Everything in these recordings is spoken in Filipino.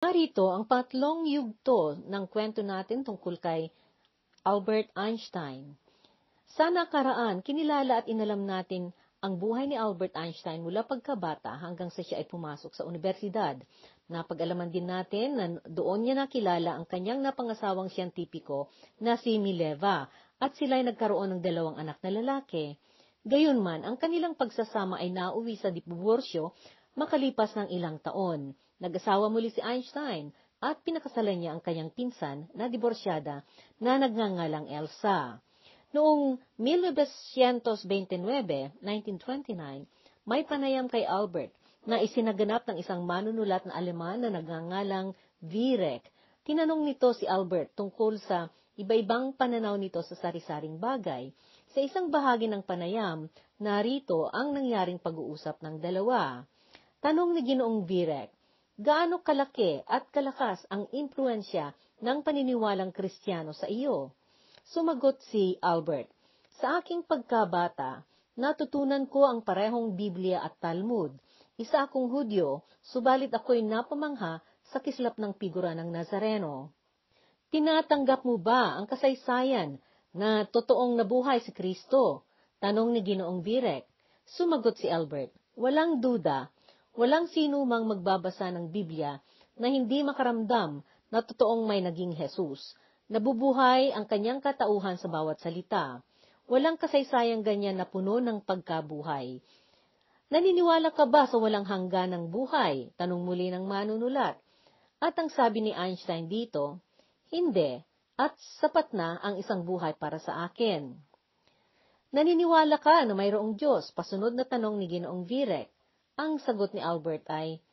Narito ang patlong yugto ng kwento natin tungkol kay Albert Einstein. Sa nakaraan, kinilala at inalam natin ang buhay ni Albert Einstein mula pagkabata hanggang sa siya ay pumasok sa universidad. Napag-alaman din natin na doon niya nakilala ang kanyang napangasawang siyentipiko na si Mileva at sila ay nagkaroon ng 2 anak na lalaki. Gayunman, ang kanilang pagsasama ay nauwi sa diborsyo makalipas ng ilang taon. Nag-asawa muli si Einstein at pinakasalan niya ang kanyang pinsan na diborsyada na nagngangalang Elsa. Noong 1929, may panayam kay Albert na isinaganap ng isang manunulat na Aleman na nagngangalang Viereck. Tinanong nito si Albert tungkol sa iba-ibang pananaw nito sa sari-saring bagay. Sa isang bahagi ng panayam, narito ang nangyaring pag-uusap ng dalawa. Tanong ni Ginoong Viereck, gaano kalaki at kalakas ang impluensya ng paniniwalang Kristiyano sa iyo? Sumagot si Albert, sa aking pagkabata, natutunan ko ang parehong Biblia at Talmud. Isa akong Hudyo, subalit ako'y napamangha sa kislap ng figura ng Nazareno. Tinatanggap mo ba ang kasaysayan na totoong nabuhay si Kristo? Tanong ni Ginoong Viereck. Sumagot si Albert, walang duda. Walang sino mang magbabasa ng Biblia na hindi makaramdam na totoong may naging Jesus. Nabubuhay ang kanyang katauhan sa bawat salita. Walang kasaysayang ganyan na puno ng pagkabuhay. Naniniwala ka ba sa walang hangganang buhay? Tanong muli ng manunulat. At ang sabi ni Einstein dito, hindi, at sapat na ang isang buhay para sa akin. Naniniwala ka na mayroong Diyos? Pasunod na tanong ni Ginoong Viereck. Ang sagot ni Albert ay,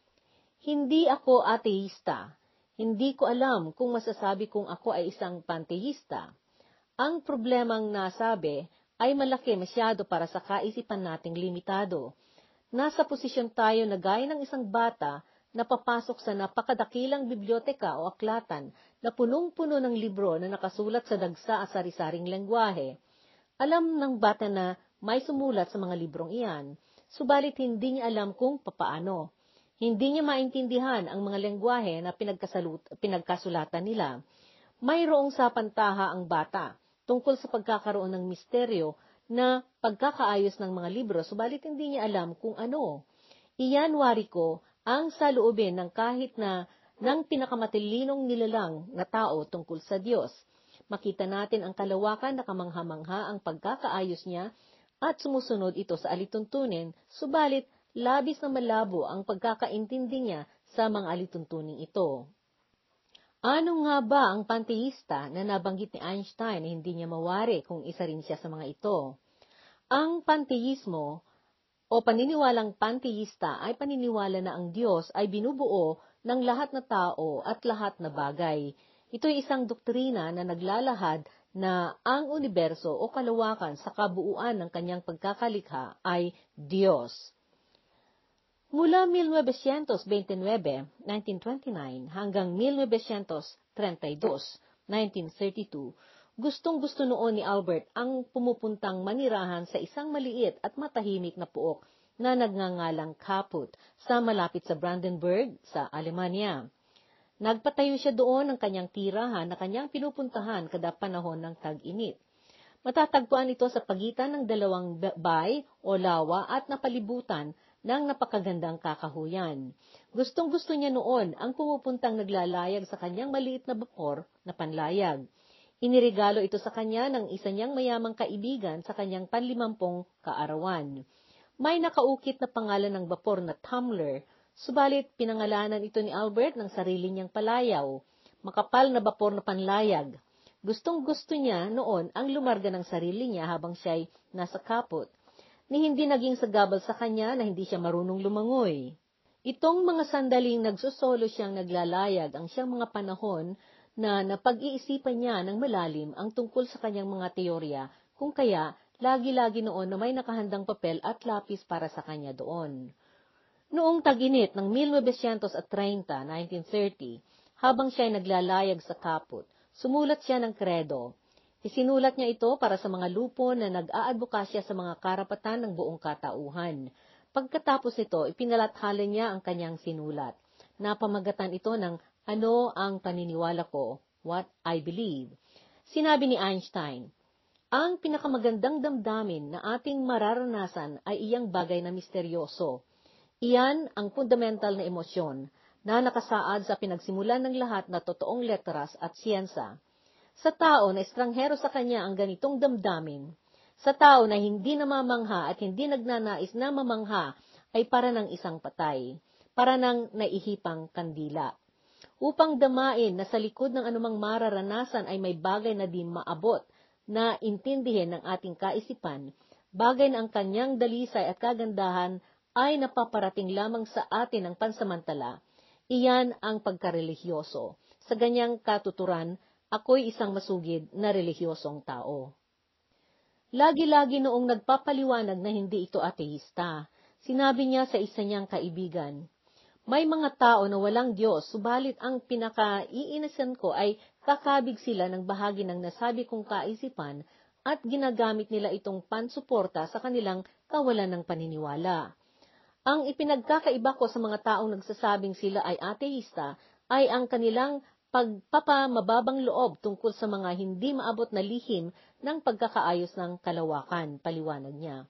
hindi ako ateista. Hindi ko alam kung masasabi kong ako ay isang panteista. Ang problemang nasabi ay malaki masyado para sa kaisipan nating limitado. Nasa posisyon tayo na gaya ng isang bata na papasok sa napakadakilang biblioteka o aklatan na punong-puno ng libro na nakasulat sa dagsa at sari-saring lengguwahe. Alam ng bata na may sumulat sa mga librong iyan, subalit hindi niya alam kung papaano. Hindi niya maintindihan ang mga lengguwahe na pinagkasulatan nila. Mayroong sapantaha ang bata tungkol sa pagkakaroon ng misteryo na pagkakaayos ng mga libro, subalit hindi niya alam kung ano. Iyan wari ko ang saloobin ng kahit na ng pinakamatilinong nilalang na tao tungkol sa Diyos. Makita natin ang kalawakan na kamangha-mangha ang pagkakaayos niya at sumusunod ito sa alituntunin, subalit labis na malabo ang pagkakaintindi niya sa mga alituntuning ito. Ano nga ba ang panteista na nabanggit ni Einstein na hindi niya mawari kung isa rin siya sa mga ito? Ang panteismo o paniniwalang panteista ay paniniwala na ang Diyos ay binubuo ng lahat na tao at lahat na bagay. Ito'y isang doktrina na naglalahad na ang universo o kalawakan sa kabuuan ng kanyang pagkakalikha ay Diyos. Mula 1929, 1929 hanggang 1932, 1932, gustong-gusto noon ni Albert ang pumupuntang manirahan sa isang maliit at matahimik na puok na nagngangalang Kaput sa malapit sa Brandenburg sa Alemanya. Nagpatayo siya doon ng kanyang tirahan na kanyang pinupuntahan kada panahon ng tag-init. Matatagpuan ito sa pagitan ng 2 bay o lawa at napalibutan ng napakagandang kakahuyan. Gustong-gusto niya noon ang pumupuntang naglalayag sa kanyang maliit na bapor na panlayag. Iniregalo ito sa kanya ng isa niyang mayamang kaibigan sa kanyang 50 kaarawan. May nakaukit na pangalan ng bapor na Tumbler, subalit pinangalanan ito ni Albert ng sarili niyang palayaw, makapal na bapor na panlayag. Gustong-gusto niya noon ang lumarga ng sarili niya habang siya'y nasa Kaput, ni hindi naging sagabal sa kanya na hindi siya marunong lumangoy. Itong mga sandaling nagsusolo siyang naglalayag ang siyang mga panahon na napag-iisipan niya ng malalim ang tungkol sa kanyang mga teorya, kung kaya lagi-lagi noon na may nakahandang papel at lapis para sa kanya doon. Noong tag-init ng 1930, 1930, habang siya'y naglalayag sa Kaput, sumulat siya ng kredo. Isinulat niya ito para sa mga lupon na nag-aadbokasya sa mga karapatan ng buong katauhan. Pagkatapos nito, ipinalathala niya ang kanyang sinulat. Napamagatan ito ng Ano ang paniniwala ko? What I believe. Sinabi ni Einstein, ang pinakamagandang damdamin na ating mararanasan ay iyang bagay na misteryoso. Iyan ang fundamental na emosyon na nakasaad sa pinagsimulan ng lahat na totoong letras at siyensa. Sa tao na estranghero sa kanya ang ganitong damdamin, sa tao na hindi namamangha at hindi nagnanais na mamangha ay para ng isang patay, para ng naihipang kandila. Upang damain na sa likod ng anumang mararanasan ay may bagay na di maabot na intindihin ng ating kaisipan, bagay na ang kanyang dalisay at kagandahan ay napaparating lamang sa atin ng pansamantala. Iyan ang pagkarelihiyoso. Sa ganyang katuturan, ako'y isang masugid na relihiyosong tao. Lagi-lagi noong nagpapaliwanag na hindi ito ateista, sinabi niya sa isa niyang kaibigan, may mga tao na walang Diyos, subalit ang pinakaiinisan ko ay kakabig sila ng bahagi ng nasabi kong kaisipan at ginagamit nila itong pansuporta sa kanilang kawalan ng paniniwala. Ang ipinagkakaiba ko sa mga taong nagsasabing sila ay ateista ay ang kanilang pagpapamababang loob tungkol sa mga hindi maabot na lihim ng pagkakaayos ng kalawakan, paliwanag niya.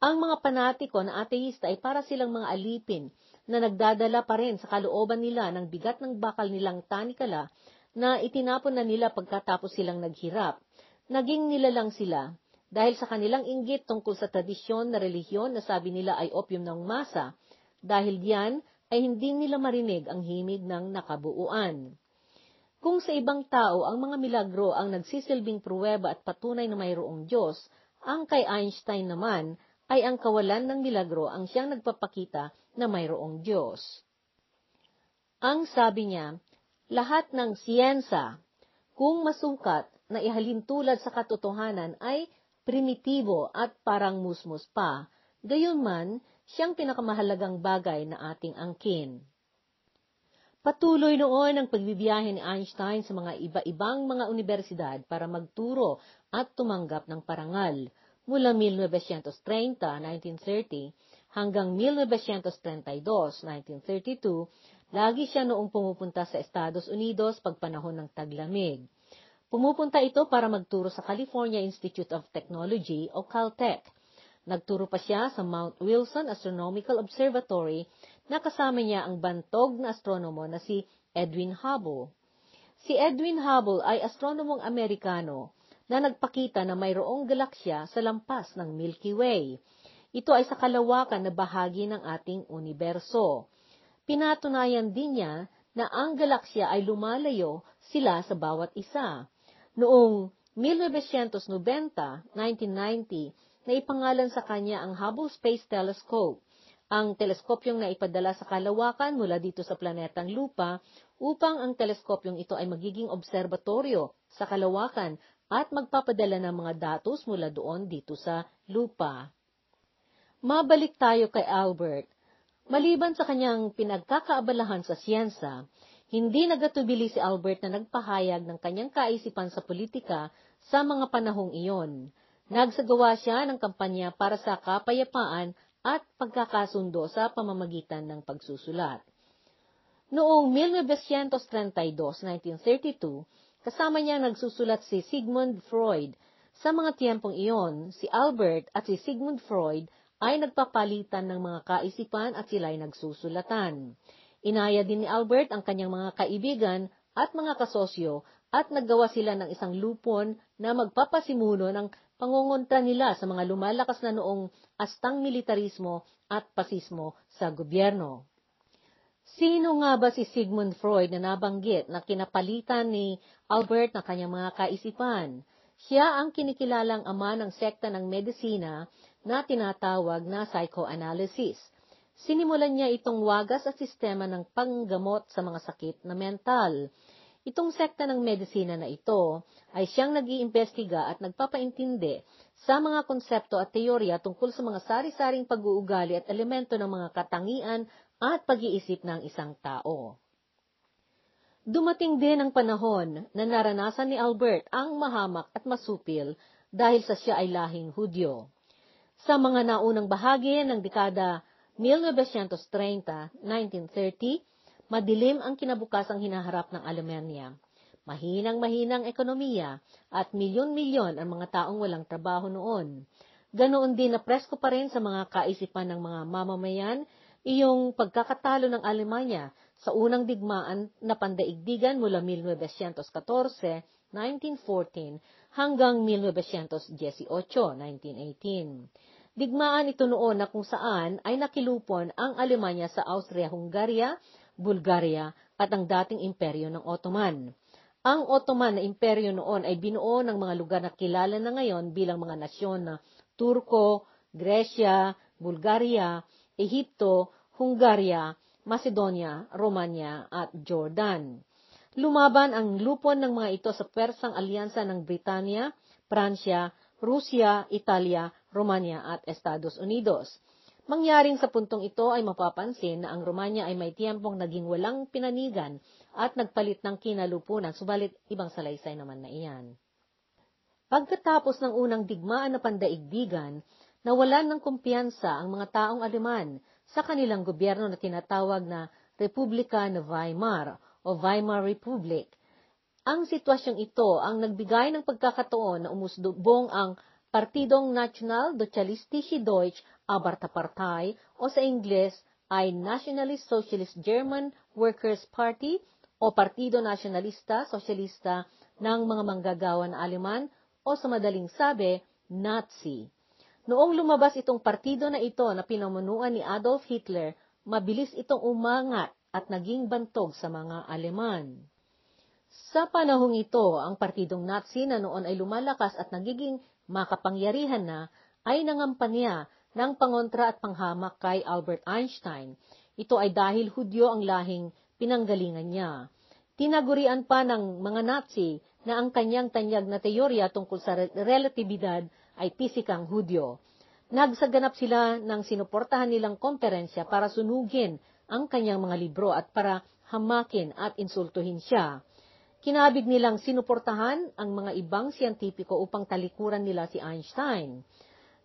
Ang mga panatiko na ateista ay para silang mga alipin na nagdadala pa rin sa kalooban nila ng bigat ng bakal nilang tanikala na itinapon na nila pagkatapos silang naghirap. Naging nilalang sila dahil sa kanilang inggit tungkol sa tradisyon na relihiyon na sabi nila ay opium ng masa, dahil diyan ay hindi nila marinig ang himig ng nakabuuan. Kung sa ibang tao ang mga milagro ang nagsisilbing pruweba at patunay na mayroong Diyos, ang kay Einstein naman ay ang kawalan ng milagro ang siyang nagpapakita na mayroong Diyos. Ang sabi niya, lahat ng siyensa, kung masukat na ihalintulad sa katotohanan ay primitibo at parang musmus pa, gayunman siyang pinakamahalagang bagay na ating angkin. Patuloy noon ang pagbibiyahe ni Einstein sa mga iba-ibang mga universidad para magturo at tumanggap ng parangal. Mula 1930, 1930, hanggang 1932, 1932, lagi siya noong pumupunta sa Estados Unidos pagpanahon ng taglamig. Pumupunta ito para magturo sa California Institute of Technology o Caltech. Nagturo pa siya sa Mount Wilson Astronomical Observatory na kasama niya ang bantog na astronomo na si Edwin Hubble. Si Edwin Hubble ay astronomong Amerikano na nagpakita na mayroong galaksya sa lampas ng Milky Way. Ito ay sa kalawakan na bahagi ng ating universo. Pinatunayan din niya na ang galaksya ay lumalayo sila sa bawat isa. Noong 1990, 1990, naipangalan sa kanya ang Hubble Space Telescope, ang teleskopyong naipadala sa kalawakan mula dito sa planetang Lupa upang ang teleskopyong ito ay magiging obserbatoryo sa kalawakan at magpapadala ng mga datos mula doon dito sa Lupa. Mabalik tayo kay Albert. Maliban sa kanyang pinagkakaabalahan sa siyensa, hindi nagatubili si Albert na nagpahayag ng kanyang kaisipan sa politika sa mga panahong iyon. Nagsagawa siya ng kampanya para sa kapayapaan at pagkakasundo sa pamamagitan ng pagsusulat. Noong 1932, 1932, kasama niya nagsusulat si Sigmund Freud. Sa mga tiyempong iyon, si Albert at si Sigmund Freud ay nagpapalitan ng mga kaisipan at sila'y nagsusulatan. Inaya din ni Albert ang kanyang mga kaibigan at mga kasosyo at naggawa sila ng isang lupon na magpapasimuno ng pangungontra nila sa mga lumalakas na noong astang militarismo at pasismo sa gobyerno. Sino nga ba si Sigmund Freud na nabanggit na kinapalitan ni Albert na kanyang mga kaisipan? Siya ang kinikilalang ama ng sekta ng medisina na tinatawag na psychoanalysis. Sinimulan niya itong wagas at sistema ng panggamot sa mga sakit na mental. Itong sekta ng medisina na ito ay siyang nag-iimbestiga at nagpapaintindi sa mga konsepto at teorya tungkol sa mga sari-saring pag-uugali at elemento ng mga katangian at pag-iisip ng isang tao. Dumating din ang panahon na naranasan ni Albert ang mahamak at masupil dahil sa siya ay lahing Hudyo. Sa mga naunang bahagi ng dekada 1930, 1930, Madilim ang kinabukasang hinaharap ng Alemanya. Mahinang-mahinang ekonomiya at milyon-milyon ang mga taong walang trabaho noon. Ganoon din na presko pa rin sa mga kaisipan ng mga mamamayan iyong pagkakatalo ng Alemanya sa unang digmaan na pandaigdigan mula 1914, 1914 hanggang 1918, 1918. Digmaan ito noon na kung saan ay nakilupon ang Alemanya sa Austria-Hungaria, Bulgaria at ang dating imperyo ng Ottoman. Ang Ottoman na imperyo noon ay binuo ng mga lugar na kilala na ngayon bilang mga nasyon na Turko, Gresya, Bulgaria, Ehipto, Hungaria, Macedonia, Romania at Jordan. Lumaban ang lupon ng mga ito sa Persang alyansa ng Britanya, Pransya, Rusya, Italia, Romania at Estados Unidos. Mangyaring sa puntong ito ay mapapansin na ang Romanya ay may tiyempong naging walang pinanigan at nagpalit ng kinalupunan, subalit ibang salaysay naman na iyan. Pagkatapos ng unang digmaan na pandaigdigan, nawalan ng kumpiyansa ang mga taong Aleman sa kanilang gobyerno na tinatawag na Republika na Weimar o Weimar Republic. Ang sitwasyong ito ang nagbigay ng pagkakataon na umusbong ang Partidong National Sozialistische Deutsche Arbeiterpartei o sa Ingles ay Nationalist Socialist German Workers' Party o Partido Nacionalista Sosyalista ng mga manggagawa na Aleman o sa madaling sabi, Nazi. Noong lumabas itong partido na ito na pinamunuan ni Adolf Hitler, mabilis itong umangat at naging bantog sa mga Aleman. Sa panahong ito, ang partidong Nazi na noon ay lumalakas at nagiging makapangyarihan na, ay nangampanya ng pangontra at panghamak kay Albert Einstein. Ito ay dahil Hudyo ang lahing pinanggalingan niya. Tinagurian pa ng mga Nazi na ang kanyang tanyag na teorya tungkol sa relatibidad ay pisikang Hudyo. Nagsaganap sila ng sinuportahan nilang komperensya para sunugin ang kanyang mga libro at para hamakin at insultuhin siya. Kinabig nilang sinuportahan ang mga ibang siyentipiko upang talikuran nila si Einstein.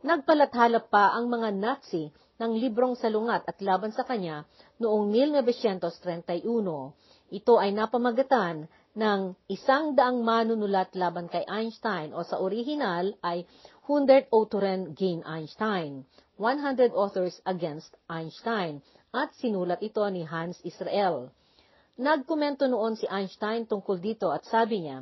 Nagpalathala pa ang mga Nazi ng librong salungat at laban sa kanya noong 1931. Ito ay napamagatan ng 100 manunulat laban kay Einstein o sa orihinal ay 100 Autoren gegen Einstein, 100 authors against Einstein, at sinulat ito ni Hans Israel. Nagkomento noon si Einstein tungkol dito at sabi niya,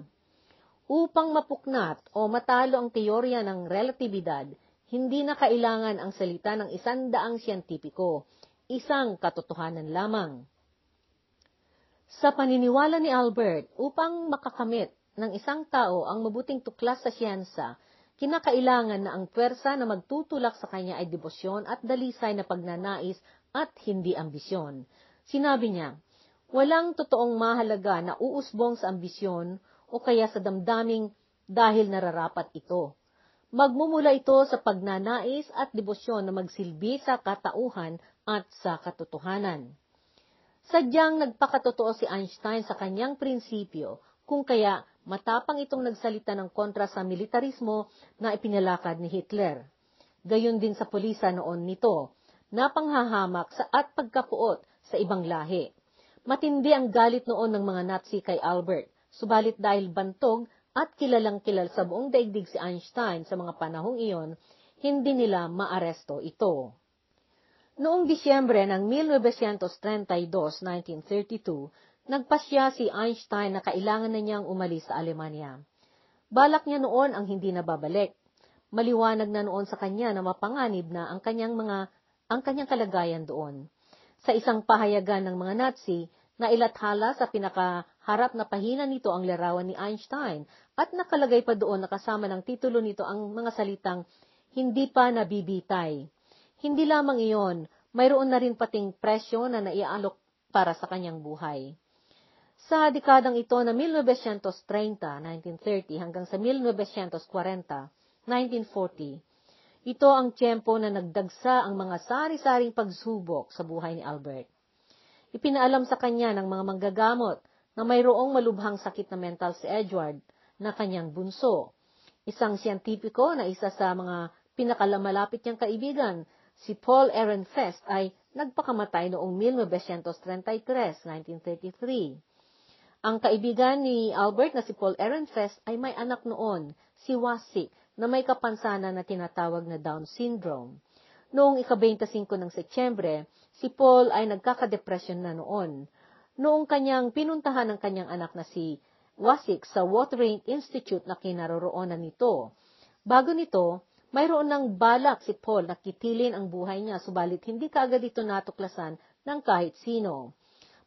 upang mapuknat o matalo ang teorya ng relatibidad, hindi na kailangan ang salita ng 100 siyentipiko, isang katotohanan lamang. Sa paniniwala ni Albert, upang makakamit ng isang tao ang mabuting tuklas sa siyensa, kinakailangan na ang pwersa na magtutulak sa kanya ay debosyon at dalisay na pagnanais at hindi ambisyon. Sinabi niya, walang totoong mahalaga na uusbong sa ambisyon o kaya sa damdaming dahil nararapat ito. Magmumula ito sa pagnanais at debosyon na magsilbi sa katauhan at sa katotohanan. Sadyang nagpakatotoo si Einstein sa kanyang prinsipyo, kung kaya matapang itong nagsalita ng kontra sa militarismo na ipinalakad ni Hitler. Gayon din sa pulisa noon nito, na panghahamak sa at pagkapuot sa ibang lahi. Matindi ang galit noon ng mga Nazi kay Albert, subalit dahil bantog at kilalang-kilal sa buong daigdig si Einstein sa mga panahong iyon, hindi nila maaresto ito. Noong Disyembre ng 1932, 1932, nagpasya si Einstein na kailangan na niyang umalis sa Alemanya. Balak niya noon ang hindi na babalik. Maliwanag na noon sa kanya na mapanganib na ang kanyang kalagayan doon. Sa isang pahayagan ng mga Nazi, na ilathala sa pinakaharap na pahina nito ang larawan ni Einstein at nakalagay pa doon na kasama ng titulo nito ang mga salitang hindi pa nabibitay. Hindi lamang iyon, mayroon na rin pating presyo na naiaalok para sa kanyang buhay. Sa dekadang ito na 1930, 1930 hanggang sa 1940, 1940, ito ang tiyempo na nagdagsa ang mga sari-saring pagsubok sa buhay ni Albert. Ipinaalam sa kanya ng mga manggagamot na mayroong malubhang sakit na mental si Edward na kanyang bunso. Isang siyentipiko na isa sa mga pinakalamalapit niyang kaibigan si Paul Ehrenfest ay nagpakamatay noong 1933, 1933. Ang kaibigan ni Albert na si Paul Ehrenfest ay may anak noon, si Wasik, na may kapansanan na tinatawag na Down syndrome. Noong ika-25 ng Setyembre, si Paul ay nagkakadepresyon na noon. Noong kanyang pinuntahan ng kanyang anak na si Wasik sa Watering Institute na kinaroroonan nito. Bago nito, mayroon ng balak si Paul na kitilin ang buhay niya, subalit hindi kaagad ito natuklasan ng kahit sino.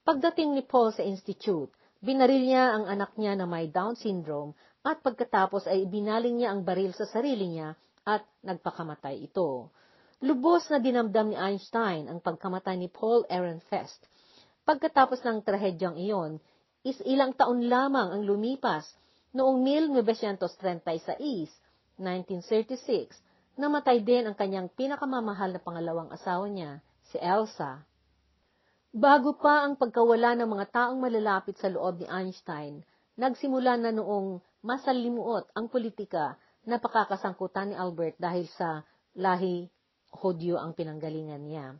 Pagdating ni Paul sa institute, binaril niya ang anak niya na may Down syndrome at pagkatapos ay ibinaling niya ang baril sa sarili niya at nagpakamatay ito. Lubos na dinamdam ni Einstein ang pagkamatay ni Paul Ehrenfest. Pagkatapos ng trahedyang iyon, ilang taon lamang ang lumipas. Noong 1936, 1936, namatay din ang kanyang pinakamamahal na pangalawang asawa niya, si Elsa. Bago pa ang pagkawala ng mga taong malalapit sa loob ni Einstein, nagsimula na noong masalimuot ang politika na pakakasangkutan ni Albert dahil sa lahi Hudyo ang pinanggalingan niya.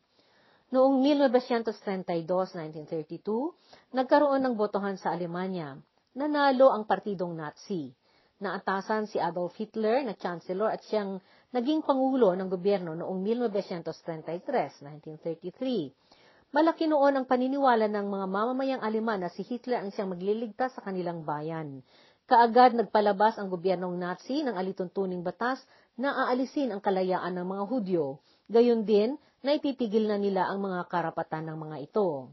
Noong 1932, 1932, nagkaroon ng botohan sa Alemanya. Nanalo ang partidong Nazi. Naatasan si Adolf Hitler na Chancellor at siyang naging pangulo ng gobyerno noong 1933, 1933. Malaki noon ang paniniwala ng mga mamamayang Aleman na si Hitler ang siyang magliligtas sa kanilang bayan. Kaagad nagpalabas ang gobyernong Nazi ng alituntuning batas na aalisin ang kalayaan ng mga Hudyo. Gayon din, naipipigil na nila ang mga karapatan ng mga ito.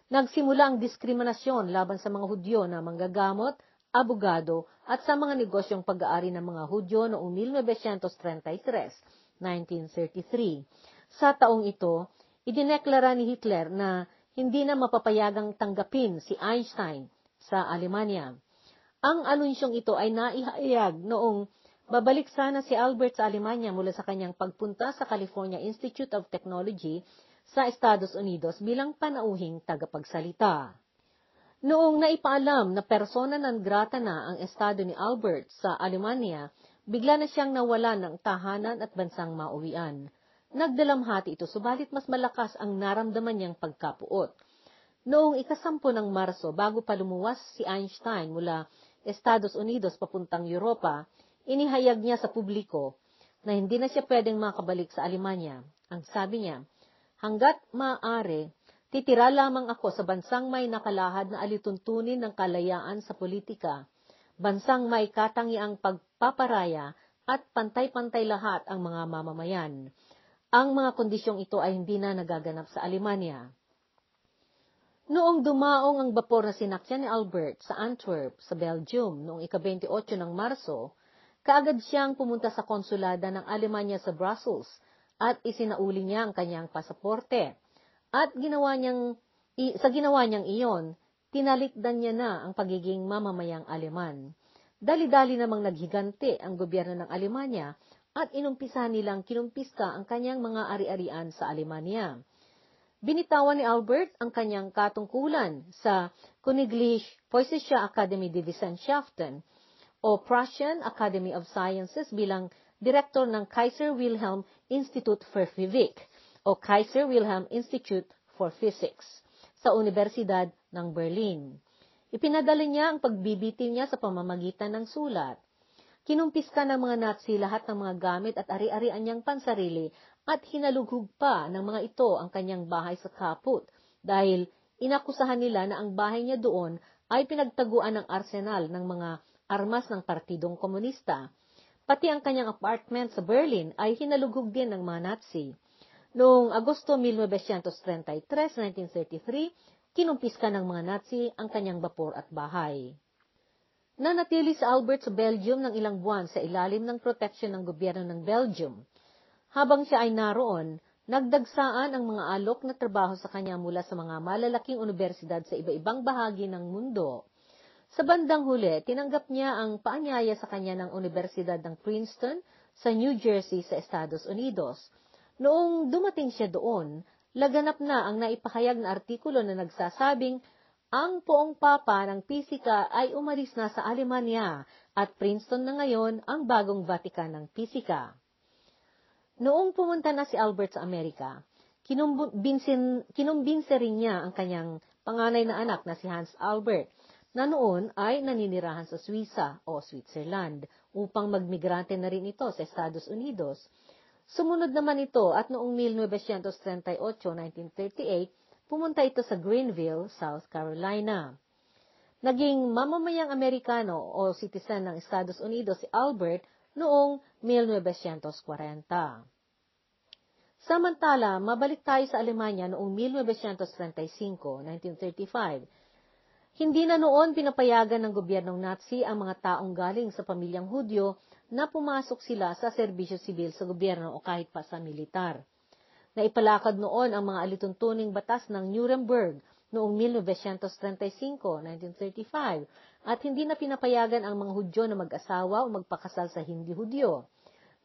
Nagsimula ang diskriminasyon laban sa mga Hudyo na manggagamot, abogado, at sa mga negosyong pag-aari ng mga Hudyo noong 1933, 1933. Sa taong ito, idineklara ni Hitler na hindi na mapapayagang tanggapin si Einstein sa Alemanya. Ang anunsyong ito ay naihayag noong babalik sana si Albert sa Alemanya mula sa kanyang pagpunta sa California Institute of Technology sa Estados Unidos bilang panauhing tagapagsalita. Noong naipaalam na persona non grata na ang estado ni Albert sa Alemanya, bigla na siyang nawalan ng tahanan at bansang mauwian. Nagdalamhati ito, subalit mas malakas ang naramdaman niyang pagkapuot. Noong ika-10 ng Marso, bago pa lumuwas si Einstein mula Estados Unidos papuntang Europa, inihayag niya sa publiko na hindi na siya pwedeng makabalik sa Alemanya. Ang sabi niya, hanggat maaari, titira lamang ako sa bansang may nakalahad na alituntunin ng kalayaan sa politika, bansang may katangiang pagpaparaya at pantay-pantay lahat ang mga mamamayan. Ang mga kondisyong ito ay hindi na nagaganap sa Alemanya. Noong dumaong ang bapor na sinakyan ni Albert sa Antwerp, sa Belgium, noong ika-28 ng Marso, kaagad siyang pumunta sa konsulada ng Alemanya sa Brussels at isinauli niya ang kanyang pasaporte. At sa ginawa niyang iyon, tinalikdan niya na ang pagiging mamamayang Aleman. Dali-dali namang naghiganti ang gobyerno ng Alemanya at inumpisa nilang kinumpiska ang kanyang mga ari-arian sa Alemanya. Binitawan ni Albert ang kanyang katungkulan sa Königliche Preußische Akademie der Wissenschaften o Prussian Academy of Sciences bilang direktor ng Kaiser Wilhelm Institute for Physik o Kaiser Wilhelm Institute for Physics sa Universidad ng Berlin. Ipinadala niya ang pagbibitiw niya sa pamamagitan ng sulat. Kinumpiska ng mga Nazi lahat ng mga gamit at ari-arian niyang pansarili at hinalughog pa ng mga ito ang kanyang bahay sa Kaput dahil inakusahan nila na ang bahay niya doon ay pinagtaguan ng arsenal ng mga armas ng Partidong Komunista. Pati ang kanyang apartment sa Berlin ay hinalughog din ng mga Nazi. Noong Agosto 1933, 1933, kinumpiska ng mga Nazi ang kanyang bapor at bahay. Nanatili si Albert sa Belgium ng ilang buwan sa ilalim ng proteksyon ng gobyerno ng Belgium. Habang siya ay naroon, nagdagsaan ang mga alok na trabaho sa kanya mula sa mga malalaking universidad sa iba-ibang bahagi ng mundo. Sa bandang huli, tinanggap niya ang paanyaya sa kanya ng Universidad ng Princeton sa New Jersey sa Estados Unidos. Noong dumating siya doon, laganap na ang naipahayag na artikulo na nagsasabing ang poong papa ng pisika ay umalis na sa Alemanya at Princeton na ngayon ang bagong Vatican ng pisika. Noong pumunta na si Albert sa Amerika, kinumbinse rin niya ang kanyang panganay na anak na si Hans Albert, na noon ay naninirahan sa Suiza o Switzerland upang magmigrante na rin ito sa Estados Unidos. Sumunod naman ito at noong 1938-1938, pumunta ito sa Greenville, South Carolina. Naging mamamayang Amerikano o citizen ng Estados Unidos si Albert noong 1940. Samantala, mabalik tayo sa Alemanya noong 1935. Hindi na noon pinapayagan ng gobyernong Nazi ang mga taong galing sa pamilyang Hudyo na pumasok sila sa serbisyo sibil sa gobyerno o kahit pa sa militar. Naipalakad noon ang mga alituntuning batas ng Nuremberg noong 1935 at hindi na pinapayagan ang mga Hudyo na mag-asawa o magpakasal sa hindi Hudyo.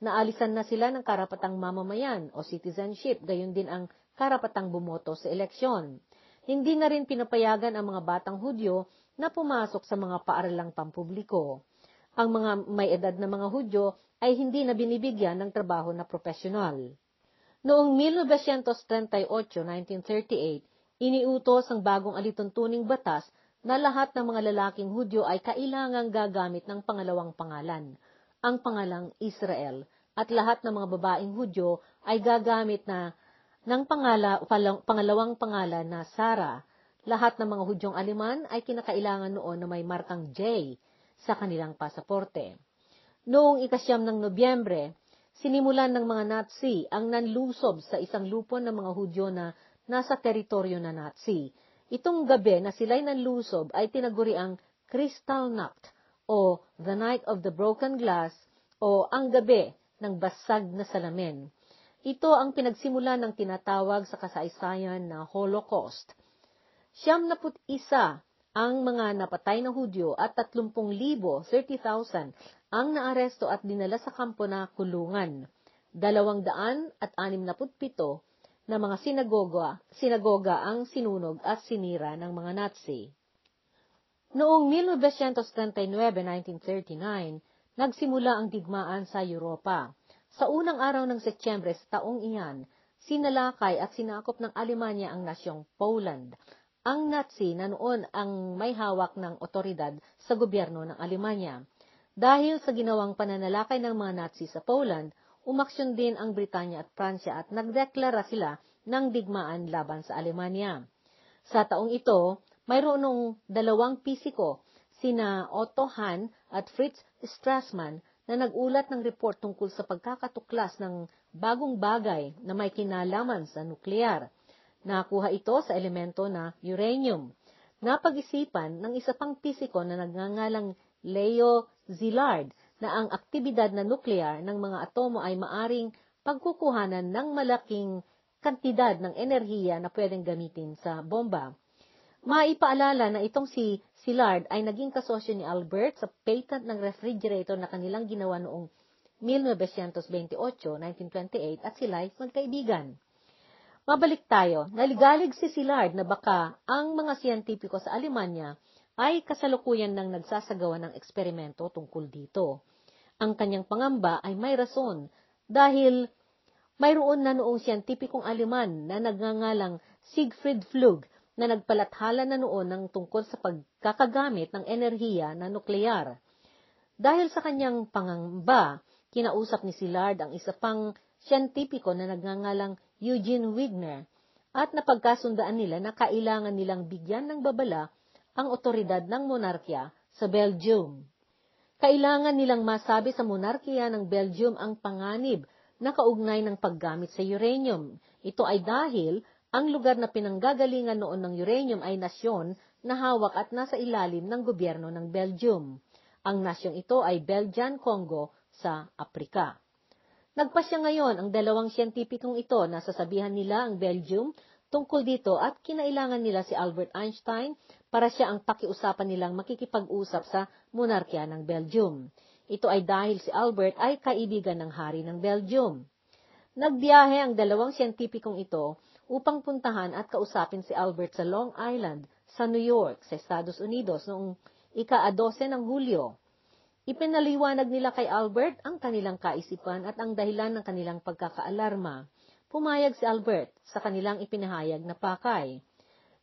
Naalisan na sila ng karapatang mamamayan o citizenship, gayon din ang karapatang bumoto sa eleksyon. Hindi na rin pinapayagan ang mga batang Hudyo na pumasok sa mga paaralang pampubliko. Ang mga may edad na mga Hudyo ay hindi na binibigyan ng trabaho na propesyonal. Noong 1938-1938, iniutos ang bagong alituntuning batas na lahat ng mga lalaking Hudyo ay kailangang gagamit ng pangalawang pangalan, ang pangalang Israel, at lahat ng mga babaeng Hudyo ay gagamit ng pangalawang pangalan na Sarah. Lahat ng mga Hudyong Aleman ay kinakailangan noon na may markang J sa kanilang pasaporte. Noong 9 ng Nobyembre, sinimulan ng mga Nazi ang nanlusob sa isang lupon ng mga Hudyo na nasa teritoryo na Nazi. Itong gabi na sila'y nanlusob ay tinaguri ang Kristallnacht o The Night of the Broken Glass o ang gabi ng basag na salamin. Ito ang pinagsimulan ng tinatawag sa kasaysayan na Holocaust. 71 ang mga napatay na Hudyo at 30,000 ang naaresto at dinala sa kampo na kulungan. 267 na mga sinagoga ang sinunog at sinira ng mga Nazi. Noong 1939-1939, nagsimula ang digmaan sa Europa. Sa unang araw ng Setyembre sa taong iyan, sinalakay at sinakop ng Alemanya ang nasyong Poland. Ang Nazi na noon ang may hawak ng otoridad sa gobyerno ng Alemanya. Dahil sa ginawang pananalakay ng mga Nazi sa Poland, umaksyon din ang Britanya at Pransya at nagdeklara sila ng digmaan laban sa Alemanya. Sa taong ito, mayroong dalawang pisiko, sina Otto Hahn at Fritz Strassmann, na nagulat ng report tungkol sa pagkakatuklas ng bagong bagay na may kinalaman sa nuklear. Nakuha ito sa elemento na uranium. Napag-isipan ng isa pang pisiko na nagngangalang Leo Szilard na ang aktibidad na nuklear ng mga atomo ay maaring pagkukuhanan ng malaking kantidad ng enerhiya na pwedeng gamitin sa bomba. Maipaalala na itong si Szilard ay naging kasosyo ni Albert sa patent ng refrigerator na kanilang ginawa noong 1928, 1928 at sila'y magkaibigan. Mabalik tayo, naligalig si Szilard na baka ang mga siyentipiko sa Alemanya ay kasalukuyan ng nagsasagawa ng eksperimento tungkol dito. Ang kanyang pangamba ay may rason dahil mayroon na noong siyentipikong Aleman na nagngangalang Siegfried Flug na nagpalathala na noon ng tungkol sa pagkakagamit ng enerhiya na nuklear. Dahil sa kanyang pangamba, kinausap ni Szilard ang isa pang siyentipiko na nagngangalang Eugene Wigner at napagkasundaan nila na kailangan nilang bigyan ng babala ang otoridad ng monarkya sa Belgium. Kailangan nilang masabi sa monarkya ng Belgium ang panganib na kaugnay ng paggamit sa uranium. Ito ay dahil ang lugar na pinanggagalingan noon ng uranium ay nasyon na hawak at nasa ilalim ng gobyerno ng Belgium. Ang nasyong ito ay Belgian Congo sa Aprika. Nagpasya ngayon ang dalawang siyentipikong ito na sasabihan nila ang Belgium tungkol dito at kinailangan nila si Albert Einstein para siya ang pakiusapan nilang makikipag-usap sa monarkya ng Belgium. Ito ay dahil si Albert ay kaibigan ng hari ng Belgium. Nagbiyahe ang dalawang siyentipikong ito upang puntahan at kausapin si Albert sa Long Island, sa New York, sa Estados Unidos noong ika-12 ng Hulyo. Ipinaliwanag nila kay Albert ang kanilang kaisipan at ang dahilan ng kanilang pagkakaalarma. Pumayag si Albert sa kanilang ipinahayag na pakay.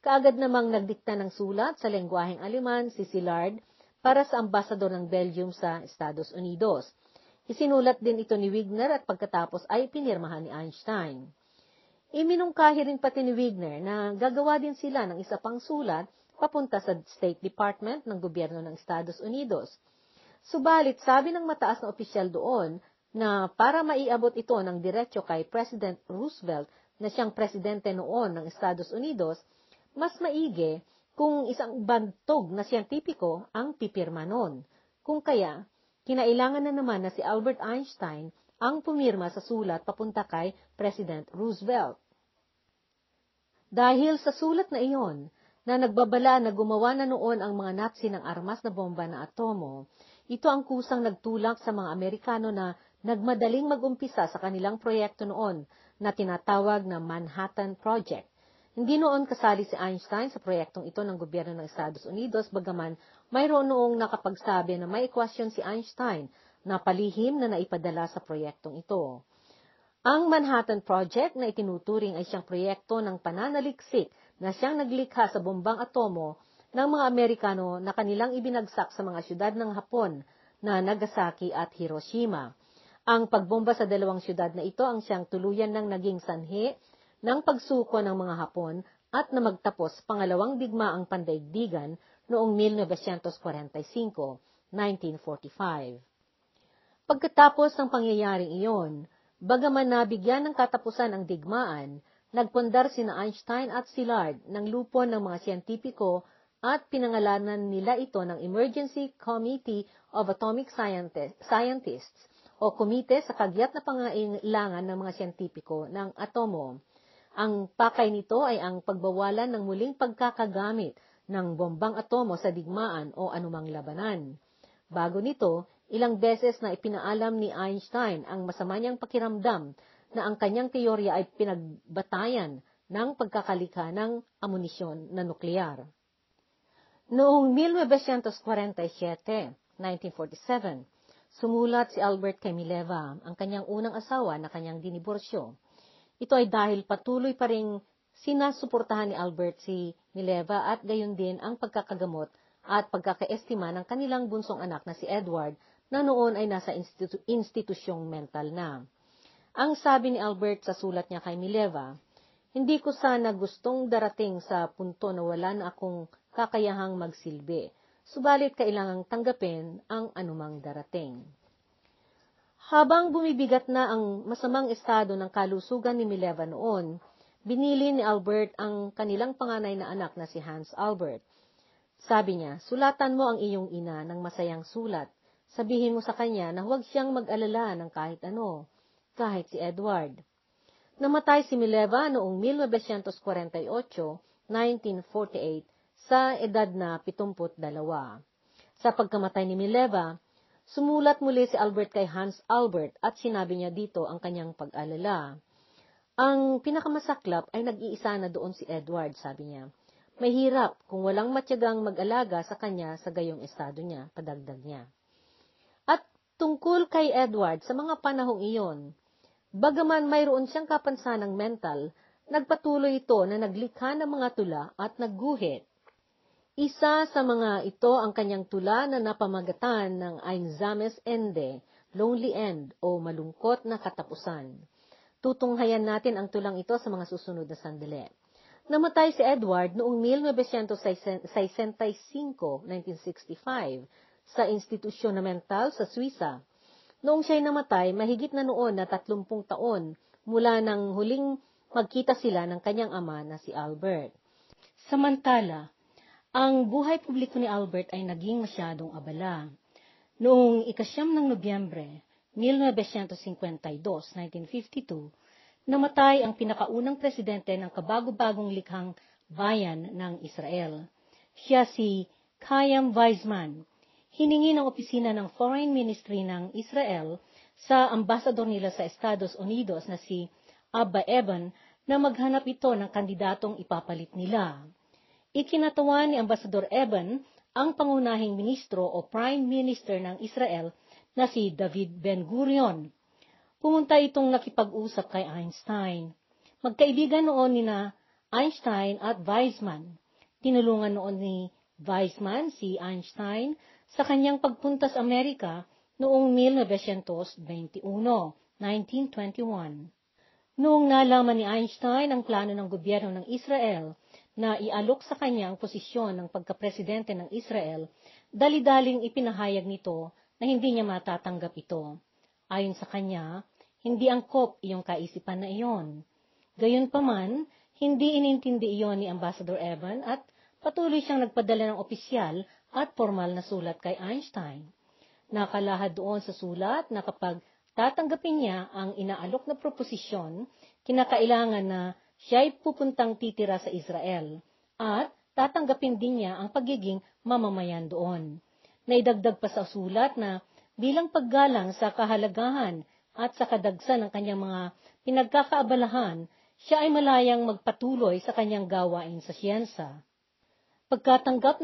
Kaagad namang nagdikta ng sulat sa lengguaheng Aleman si Szilard para sa ambasador ng Belgium sa Estados Unidos. Isinulat din ito ni Wigner at pagkatapos ay pinirmahan ni Einstein. Iminungkahi rin pati ni Wigner na gagawa din sila ng isa pang sulat papunta sa State Department ng gobyerno ng Estados Unidos. Subalit sabi ng mataas na opisyal doon na para maiabot ito ng diretso kay President Roosevelt na siyang presidente noon ng Estados Unidos, mas maigi kung isang bantog na siyentipiko ang pipirma noon. Kung kaya, kinailangan na naman na si Albert Einstein ang pumirma sa sulat papunta kay President Roosevelt. Dahil sa sulat na iyon, na nagbabala na gumawa na noon ang mga Nazi ng armas na bomba na atomo, ito ang kusang nagtulak sa mga Amerikano na nagmadaling mag-umpisa sa kanilang proyekto noon na tinatawag na Manhattan Project. Hindi noon kasali si Einstein sa proyektong ito ng gobyerno ng Estados Unidos, bagaman mayroon noong nakapagsabi na may ekwasyon si Einstein na palihim na naipadala sa proyektong ito. Ang Manhattan Project na itinuturing ay siyang proyekto ng pananaliksik na siyang naglikha sa bombang atomo ng mga Amerikano na kanilang ibinagsak sa mga syudad ng Hapon na Nagasaki at Hiroshima. Ang pagbomba sa dalawang syudad na ito ang siyang tuluyan ng naging sanhi ng pagsuko ng mga Hapon at na magtapos pangalawang digmaang pandaigdigan noong 1945, 1945. Pagkatapos ng pangyayaring iyon, bagaman nabigyan ng katapusan ang digmaan, nagpundar sina Einstein at Szilard ng lupon ng mga siyentipiko at pinangalanan nila ito ng Emergency Committee of Atomic Scientists o Komite sa Kagyat na Pangailangan ng mga Siyentipiko ng Atomo. Ang pakay nito ay ang pagbawalan ng muling pagkakagamit ng bombang atomo sa digmaan o anumang labanan. Bago nito, ilang beses na ipinaalam ni Einstein ang masama niyang pakiramdam na ang kanyang teorya ay pinagbatayan ng pagkakalikha ng amunisyon na nuklear. Noong 1947, 1947, sumulat si Albert kay Mileva, ang kanyang unang asawa na kanyang diniborsyo. Ito ay dahil patuloy pa ring sinasuportahan ni Albert si Mileva at gayon din ang pagkakagamot at pagkakaestima ng kanilang bunsong anak na si Edward na noon ay nasa institusyong mental na. Ang sabi ni Albert sa sulat niya kay Mileva, "Hindi ko sana gustong darating sa punto na wala na akong kakayahang magsilbi, subalit kailangang tanggapin ang anumang darating." Habang bumibigat na ang masamang estado ng kalusugan ni Mileva noon, binili ni Albert ang kanilang panganay na anak na si Hans Albert. Sabi niya, "Sulatan mo ang iyong ina ng masayang sulat. Sabihin mo sa kanya na huwag siyang mag-alala ng kahit ano, kahit si Edward." Namatay si Mileva noong 1948, 1948, sa edad na 72. Sa pagkamatay ni Mileva, sumulat muli si Albert kay Hans Albert at sinabi niya dito ang kanyang pag-alala. Ang pinakamasaklap ay nag-iisa na doon si Edward, sabi niya. Mahirap kung walang matyagang mag-alaga sa kanya sa gayong estado niya, padagdag niya. At tungkol kay Edward sa mga panahong iyon, bagaman mayroon siyang kapansanang mental, nagpatuloy ito na naglikha ng mga tula at nagguhit. Isa sa mga ito ang kanyang tula na napamagatan ng Einsames Ende, Lonely End o Malungkot na Katapusan. Tutunghayan natin ang tulang ito sa mga susunod na sandali. Namatay si Edward noong 1965, 1965, sa institusyon na mental sa Suiza. Noong siya'y namatay, mahigit na noon na 30 taon mula nang huling magkita sila ng kanyang ama na si Albert. Samantala, ang buhay publiko ni Albert ay naging masyadong abala. Noong 9 ng Nobyembre, 1952, 1952, namatay ang pinakaunang presidente ng kabago-bagong likhang bayan ng Israel. Siya si Chaim Weizmann. Hiningi ng opisina ng Foreign Ministry ng Israel sa ambasador nila sa Estados Unidos na si Abba Eban na maghanap ito ng kandidatong ipapalit nila. Ikinatawan ni Ambasador Eban ang pangunahing ministro o Prime Minister ng Israel na si David Ben-Gurion. Pumunta itong nakipag-usap kay Einstein. Magkaibigan noon nina Einstein at Weizmann. Tinulungan noon ni Weizmann si Einstein sa kanyang pagpunta sa Amerika noong 1921. Noong nalaman ni Einstein ang plano ng gobyerno ng Israel na ialok sa kanya ang posisyon ng pagkapresidente ng Israel, dali-daling ipinahayag nito na hindi niya matatanggap ito. Ayon sa kanya, hindi angkop iyong kaisipan na iyon. Gayunpaman, hindi inintindi iyon ni Ambassador Evan at patuloy siyang nagpadala ng opisyal at formal na sulat kay Einstein. Nakalahad doon sa sulat na kapag tatanggapin niya ang inaalok na proposisyon, kinakailangan na siya'y pupuntang titira sa Israel at tatanggapin din niya ang pagiging mamamayan doon. Naidagdag pa sa sulat na bilang paggalang sa kahalagahan at sa kadagsan ng kanyang mga pinagkakaabalahan, siya ay malayang magpatuloy sa kanyang gawain sa siyensa. Pagkatanggap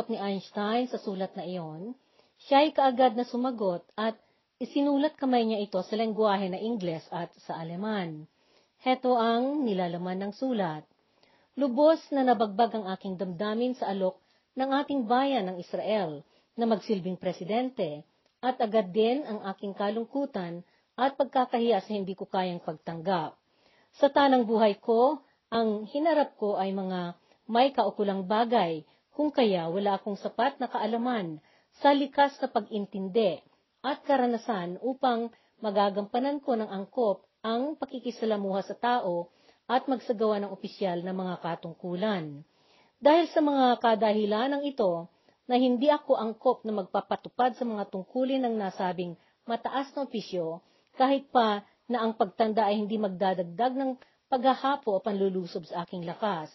ni Einstein sa sulat na iyon, siya ay kaagad na sumagot at isinulat kamay niya ito sa lengguwahe na Ingles at sa Aleman. Heto ang nilalaman ng sulat. Lubos na nabagbag ang aking damdamin sa alok ng ating bayan ng Israel na magsilbing presidente at agad din ang aking kalungkutan at pagkakahiya sa hindi ko kayang pagtanggap. Sa tanang buhay ko, ang hinarap ko ay mga may kaukulang bagay, kung kaya wala akong sapat na kaalaman sa likas na pag-intindi at karanasan upang magagampanan ko ng angkop ang pakikisalamuha sa tao at magsagawa ng opisyal na mga katungkulan. Dahil sa mga kadahilanang ito, na hindi ako angkop na magpapatupad sa mga tungkulin ng nasabing mataas na opisyo, kahit pa na ang pagtanda ay hindi magdadagdag ng paghahapo o panlulusob sa aking lakas.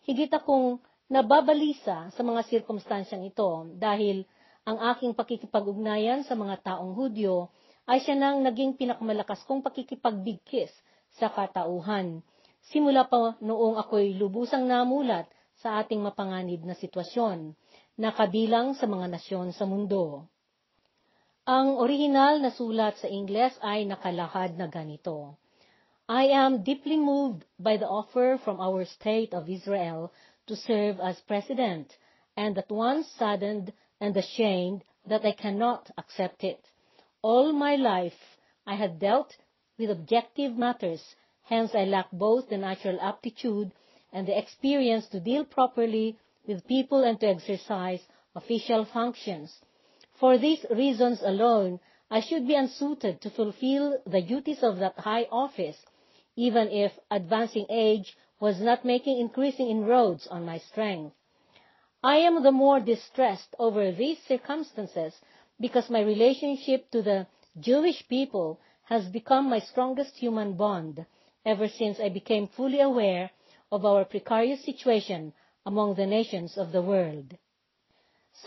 Higit akong nababalisa sa mga sirkumstansyang ito dahil ang aking pakikipag-ugnayan sa mga taong Hudyo ay siya nang naging pinakamalakas kong pakikipagbigkis sa katauhan. Simula pa noong ako'y lubusang namulat sa ating mapanganib na sitwasyon, na kabilang sa mga nasyon sa mundo. Ang orihinal na sulat sa Ingles ay nakalahad na ganito. I am deeply moved by the offer from our state of Israel to serve as president, and at once saddened and ashamed that I cannot accept it. All my life I had dealt with objective matters, hence I lack both the natural aptitude and the experience to deal properly with people and to exercise official functions. For these reasons alone, I should be unsuited to fulfill the duties of that high office, even if advancing age was not making increasing inroads on my strength. I am the more distressed over these circumstances because my relationship to the Jewish people has become my strongest human bond ever since I became fully aware of our precarious situation among the nations of the world.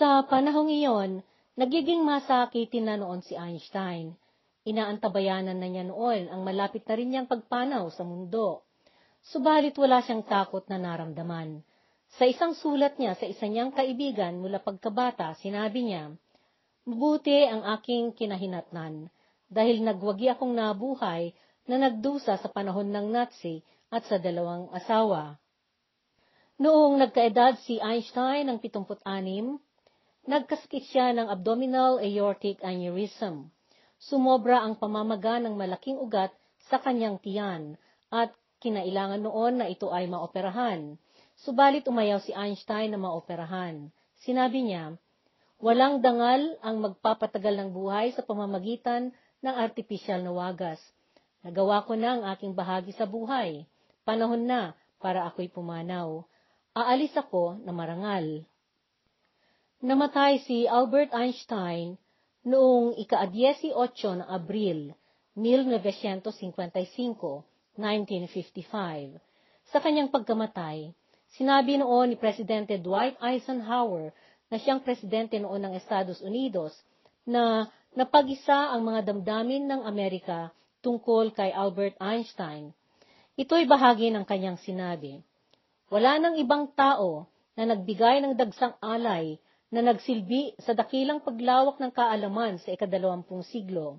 Sa panahong iyon, nagiging masakitin na noon si Einstein. Inaantabayanan na niya noon ang malapit na rin niyang pagpanaw sa mundo. Subalit wala siyang takot na naramdaman. Sa isang sulat niya sa isa niyang kaibigan mula pagkabata, sinabi niya, mabuti ang aking kinahinatnan dahil nagwagi akong nabuhay na nagdusa sa panahon ng Nazi at sa 2 asawa. Noong nagkaedad si Einstein ng 76, nagkasakit siya ng abdominal aortic aneurysm. Sumobra ang pamamaga ng malaking ugat sa kanyang tiyan at kinailangan noon na ito ay maoperahan. Subalit umayaw si Einstein na maoperahan. Sinabi niya, walang dangal ang magpapatagal ng buhay sa pamamagitan ng artipisyal na wagas. Nagawa ko na ang aking bahagi sa buhay. Panahon na para ako'y pumanaw. Aalis ako na marangal. Namatay si Albert Einstein noong ika-18 ng Abril, 1955, 1955. Sa kanyang pagkamatay, sinabi noon ni Presidente Dwight Eisenhower na siyang presidente noon ng Estados Unidos na napag-isa ang mga damdamin ng Amerika tungkol kay Albert Einstein. Ito'y bahagi ng kanyang sinabi. Wala nang ibang tao na nagbigay ng dagsang alay na nagsilbi sa dakilang paglawak ng kaalaman sa ika-20 siglo.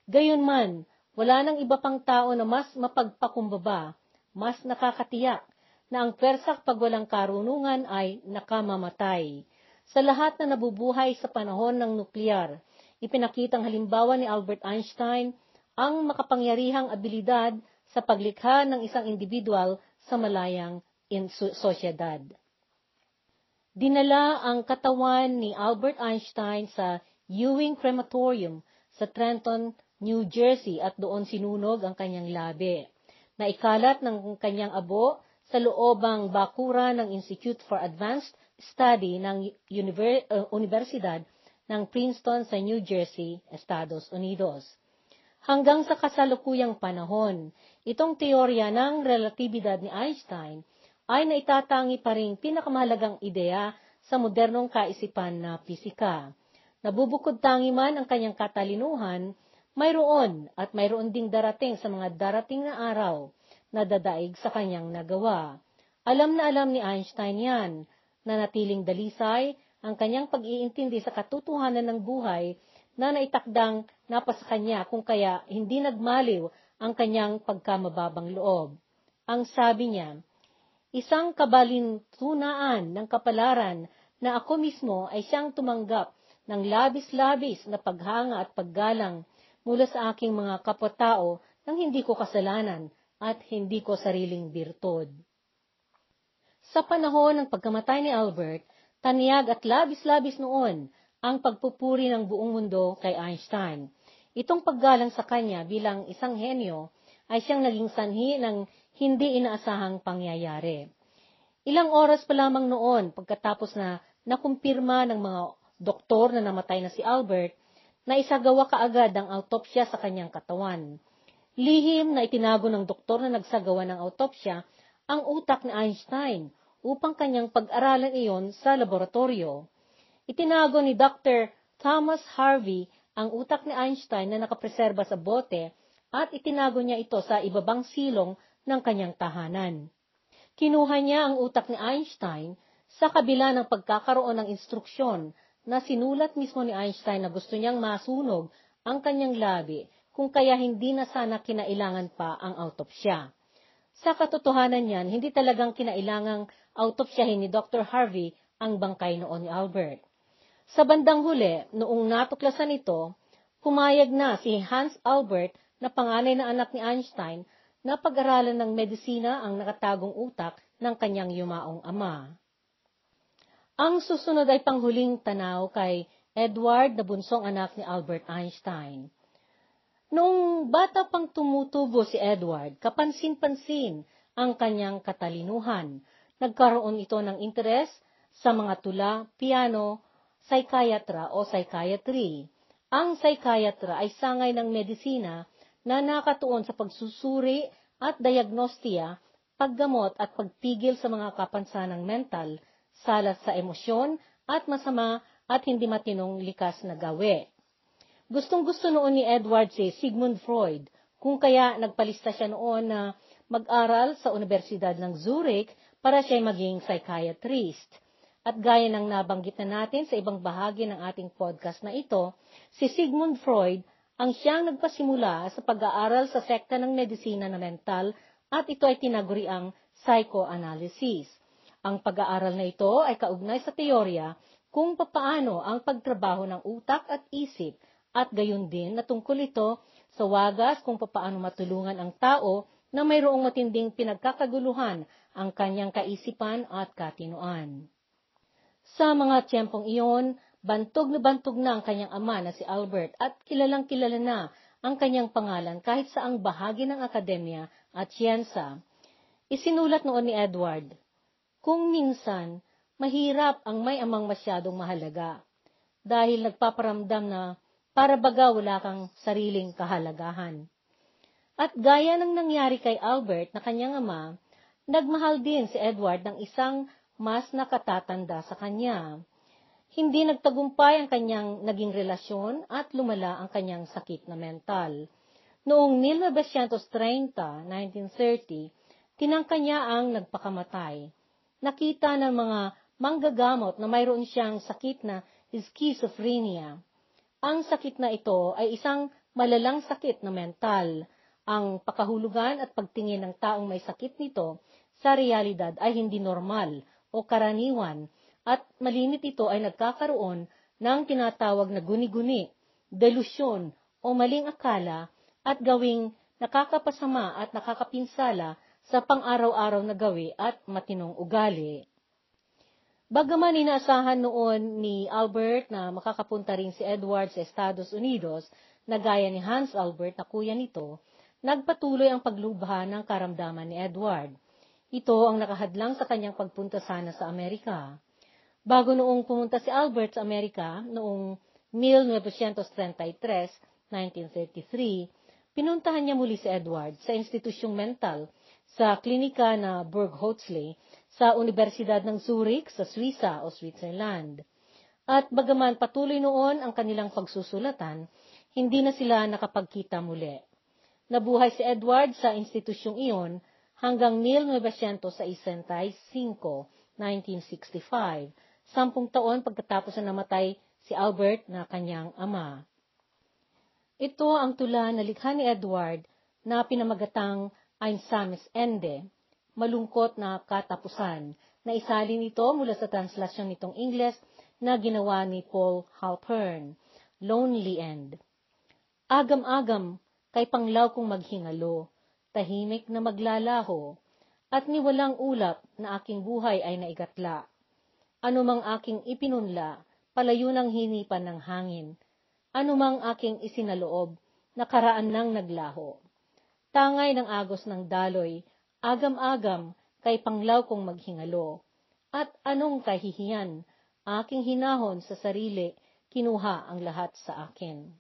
Gayunman, wala nang iba pang tao na mas mapagpakumbaba, mas nakakatiyak na ang pwersak pag walang karunungan ay nakamamatay. Sa lahat na nabubuhay sa panahon ng nuklear, ipinakitang halimbawa ni Albert Einstein ang makapangyarihang abilidad sa paglikha ng isang individual sa malayang sosyedad. Dinala ang katawan ni Albert Einstein sa Ewing Crematorium sa Trenton, New Jersey at doon sinunog ang kanyang labi. Naikalat ng kanyang abo sa loobang bakura ng Institute for Advanced Study ng Universidad ng Princeton sa New Jersey, Estados Unidos. Hanggang sa kasalukuyang panahon, itong teorya ng relatibidad ni Einstein ay naitatangi pa ring pinakamahalagang ideya sa modernong kaisipan na pisika. Nabubukod tangi man ang kanyang katalinuhan, mayroon ding darating sa mga darating na araw na dadaig sa kanyang nagawa. Alam na alam ni Einstein yan, na natiling dalisay ang kanyang pag-iintindi sa katotohanan ng buhay na naitakdang napasa kanya kung kaya hindi nagmaliw ang kanyang pagkamababang loob. Ang sabi niya, isang kabalintunaan ng kapalaran na ako mismo ay siyang tumanggap ng labis-labis na paghanga at paggalang mula sa aking mga kapwa-tao nang hindi ko kasalanan at hindi ko sariling birtud. Sa panahon ng pagkamatay ni Albert, taniyag at labis-labis noon ang pagpupuri ng buong mundo kay Einstein. Itong paggalang sa kanya bilang isang henyo ay siyang naging sanhi ng hindi inaasahang pangyayari. Ilang oras pa lamang noon pagkatapos na nakumpirma ng mga doktor na namatay na si Albert, na isagawa kaagad ang autopsya sa kanyang katawan. Lihim na itinago ng doktor na nagsagawa ng autopsya ang utak ni Einstein upang kanyang pag-aralan iyon sa laboratorio. Itinago ni Dr. Thomas Harvey ang utak ni Einstein na nakapreserba sa bote at itinago niya ito sa ibabang silong ng kanyang tahanan. Kinuha niya ang utak ni Einstein sa kabila ng pagkakaroon ng instruksyon na sinulat mismo ni Einstein na gusto niyang masunog ang kanyang labi kung kaya hindi na sana kinailangan pa ang autopsya. Sa katotohanan niyan, hindi talagang kinailangang autopsyahin ni Dr. Harvey ang bangkay noon ni Albert. Sa bandang huli, noong natuklasan ito, pumayag na si Hans Albert na panganay na anak ni Einstein na pag-aralan ng medisina ang nakatagong utak ng kanyang yumaong ama. Ang susunod ay panghuling tanaw kay Edward na bunsong anak ni Albert Einstein. Noong bata pang tumutubo si Edward, kapansin-pansin ang kanyang katalinuhan. Nagkaroon ito ng interes sa mga tula, piano, psychiatra o psychiatry. Ang psychiatra ay sangay ng medisina na nakatuon sa pagsusuri at diagnostiya, paggamot at pagpigil sa mga kapansanang mental, salat sa emosyon at masama at hindi matinong likas na gawi. Gustong-gusto noon ni Edward si Sigmund Freud, kung kaya nagpalista siya noon na mag-aral sa Universidad ng Zurich para siya maging psychiatrist. At gaya ng nabanggit na natin sa ibang bahagi ng ating podcast na ito, si Sigmund Freud ang siyang nagpasimula sa pag-aaral sa sekta ng medisina na mental at ito ay tinaguriang psychoanalysis. Ang pag-aaral na ito ay kaugnay sa teorya kung papaano ang pagtrabaho ng utak at isip at gayon din na tungkol ito sa wagas kung papaano matulungan ang tao na mayroong matinding pinagkakaguluhan ang kanyang kaisipan at katinoan. Sa mga tiyempong iyon, bantog na ang kanyang ama na si Albert at kilalang kilala na ang kanyang pangalan kahit saang bahagi ng akademya at siyensa. Isinulat noon ni Edward, kung minsan, mahirap ang may amang masyadong mahalaga dahil nagpaparamdam na para baga wala kang sariling kahalagahan. At gaya ng nangyari kay Albert na kanyang ama, nagmahal din si Edward ng isang mas nakatatanda sa kanya. Hindi nagtagumpay ang kanyang naging relasyon at lumala ang kanyang sakit na mental. Noong 1930, tinangka niya ang nagpakamatay. Nakita ng mga manggagamot na mayroon siyang sakit na schizophrenia. Ang sakit na ito ay isang malalang sakit na mental. Ang pakahulugan at pagtingin ng taong may sakit nito sa realidad ay hindi normal o karaniwan at malimit ito ay nagkakaroon ng tinatawag na guni-guni, delusyon o maling akala at gawing nakakapasama at nakakapinsala sa pang-araw-araw na gawi at matinong ugali. Bagaman inaasahan noon ni Albert na makakapunta rin si Edward sa Estados Unidos na gaya ni Hans Albert na kuya nito, nagpatuloy ang paglubha ng karamdaman ni Edward. Ito ang nakahadlang sa kanyang pagpunta sana sa Amerika. Bago noong pumunta si Albert sa Amerika noong 1933, 1933, pinuntahan niya muli si Edward sa institusyong mental sa klinika na Burghotzley sa Universidad ng Zurich sa Suiza o Switzerland. At bagaman patuloy noon ang kanilang pagsusulatan, hindi na sila nakapagkita muli. Nabuhay si Edward sa institusyong iyon hanggang 1965, 1965, 10 taon pagkatapos na namatay si Albert na kanyang ama. Ito ang tula na likha ni Edward na pinamagatang Ein Sames Ende, malungkot na katapusan, na isalin ito mula sa translasyon nitong Ingles na ginawa ni Paul Halpern, Lonely End. Agam-agam, kay panglaw kong maghingalo, tahimik na maglalaho, at ni walang ulap na aking buhay ay naigatla. Ano mang aking ipinunla, palayo ng hinipan ng hangin, ano mang aking isinaloob, nakaraan ng naglaho. Tangay ng agos ng daloy, agam-agam, kay panglaw kong maghingalo, at anong kahihiyan, aking hinahon sa sarili, kinuha ang lahat sa akin.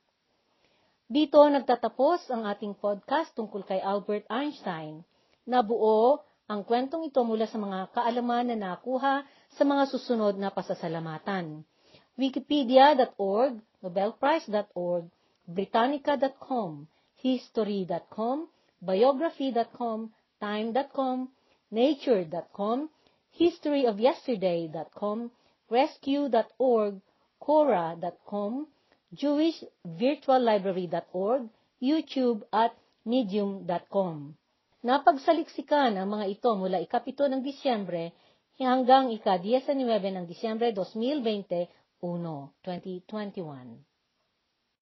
Dito nagtatapos ang ating podcast tungkol kay Albert Einstein. Nabuo ang kwentong ito mula sa mga kaalaman na nakuha sa mga susunod na pasasalamatan. Wikipedia.org, Nobelprize.org, Britannica.com, History.com, Biography.com, Time.com, Nature.com, HistoryOfYesterday.com, Rescue.org, Quora.com, JewishVirtualLibrary.org, YouTube at Medium.com. Napagsaliksikan ang mga ito mula ika-7 ng Disyembre hanggang ika-19 ng Disyembre 2021.